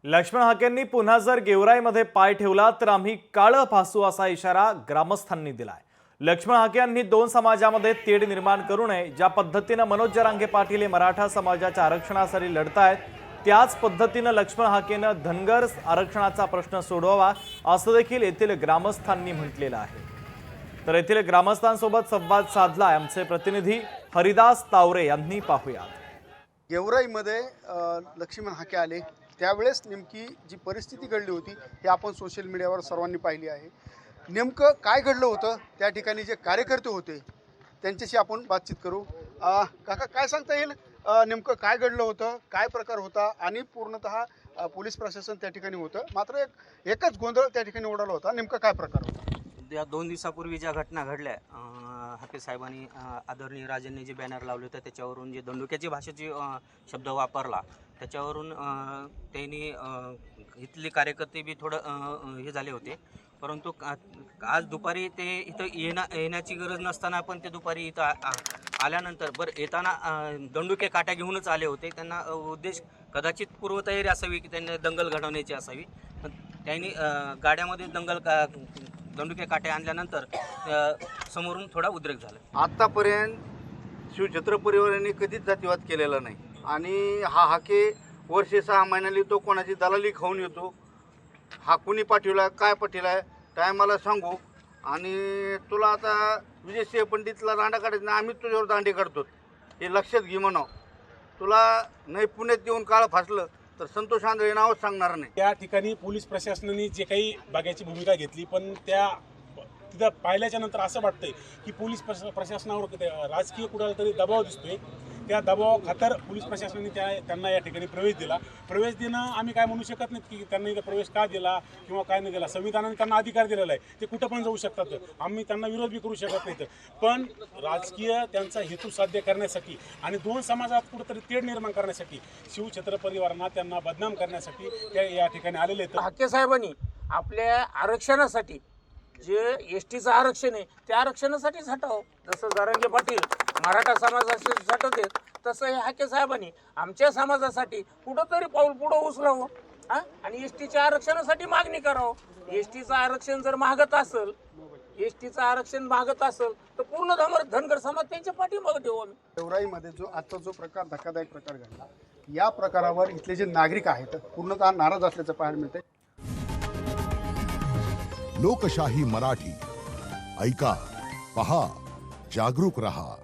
लक्ष्मण हाकेंनी पुन्हा जर गेवराईमध्ये पाय ठेवला तर आम्ही काळं फासू असा इशारा ग्रामस्थांनी दिलाय। लक्ष्मण हाके यांनी दोन समाजामध्ये तेढ निर्माण करू नये, ज्या पद्धतीने मनोज जरांगे पाटील हे मराठा समाजाच्या आरक्षणासाठी लढतायत त्याच पद्धतीने लक्ष्मण हाकेनं धनगर आरक्षणाचा प्रश्न सोडवावा असं देखील येथील ग्रामस्थांनी म्हटलेलं आहे। तर येथील ग्रामस्थांसोबत संवाद साधलाय आमचे प्रतिनिधी हरिदास तावरे यांनी। पाहूया। गेवराईमध्ये लक्ष्मण हाके आले त्यावेळेस नेमकी जी परिस्थिती घडली होती हे आपण सोशल मीडियावर सर्वांनी पाहिली आहे। नेमकं काय घडलं होतं त्या ठिकाणी जे कार्यकर्ते होते त्यांच्याशी आपण बातचीत करू। काका काय सांगता येईल, नेमकं काय घडलं होतं, काय प्रकार होता आणि पूर्णतः पोलीस प्रशासन त्या ठिकाणी होतं, मात्र एकच गोंधळ त्या ठिकाणी उडाला होता, नेमका काय प्रकार होता? या 2 दिवसापूर्वी ज्या घटना घडल्या, हाके साहेबांनी आदरणीय राजांनी जे बॅनर लावले होते त्याच्यावरून जे दंडुक्याची भाषेची शब्द वापरला त्याच्यावरून त्यांनी इथले कार्यकर्ते बी थोडं हे झाले होते। परंतु आज दुपारी ते इथं येण्याची गरज नसताना पण ते दुपारी इथं आल्यानंतर येताना दंडुके काट्या घेऊनच आले होते। त्यांना उद्देश कदाचित पूर्वतयारी असावी की त्यांनी दंगल घडवण्याची असावी, पण त्यांनी गाड्यामध्ये दंडुके काटे आणल्यानंतर समोरून थोडा उद्रेक झाला। आत्तापर्यंत शिवछत्र परिवाराने कधीच जातीवाद केलेला नाही आणि हा हाके वर्षे 6 महिन्याला तो कोणाची दलाली खाऊन येतो। हा कुणी पाठवला काय पाठवला काय मला सांगू, आणि तुला आता विजयसिंह पंडितला दांडा काढायचा नाही, आम्हीच तुझ्यावर दांडे काढतो हे लक्षात घे म्हणावं। तुला नाही पुण्यात येऊन काळ फासलं तर संतोष आंधळे नावच सांगणार नाही। त्या ठिकाणी पोलीस प्रशासनाने जे काही बघायची भूमिका घेतली, पण त्या तिथं पाहिल्याच्या नंतर असं वाटतंय की पोलीस प्रशासनावर राजकीय कुणाला तरी दबाव दिसतोय। त्या दबावाखातर पोलीस प्रशासनाने त्यांना या ठिकाणी प्रवेश दिला। प्रवेश देणं आम्ही काय म्हणू शकत नाही की त्यांनी इथं प्रवेश का दिला किंवा काय नाही दिला, संविधानाने त्यांना अधिकार दिलेला आहे, ते कुठं पण जाऊ शकतात, आम्ही त्यांना विरोध बी करू शकत नाही। पण राजकीय त्यांचा हेतू साध्य करण्यासाठी आणि 2 समाजात कुठंतरी तेढ निर्माण करण्यासाठी शिवछत्र परिवारांना त्यांना बदनाम करण्यासाठी ते या ठिकाणी आलेले आहेत। हाके साहेबांनी आपल्या आरक्षणासाठी जे एसटीचं आरक्षण आहे त्या आरक्षणासाठीच हटावं। जसं जरांगे पाटील मराठा समाजासाठी झटवते तसं हे हाके साहेबांनी आमच्या समाजासाठी कुठंतरी पाऊल पुढं उचलावं आणि एसटीच्या आरक्षणासाठी मागणी करावं। एसटीचं आरक्षण जर मागत असेल तर पूर्ण धनगर समाज त्यांच्या पाठीमागे ठेवू आम्ही। गेवराईमध्ये जो आजचा जो प्रकार धक्कादायक प्रकार घडला, या प्रकारावर इथले जे नागरिक आहेत पूर्णतः नाराज असल्याचं पाहायला मिळतंय। लोकशाही मराठी ऐका, पहा, जागरूक रहा।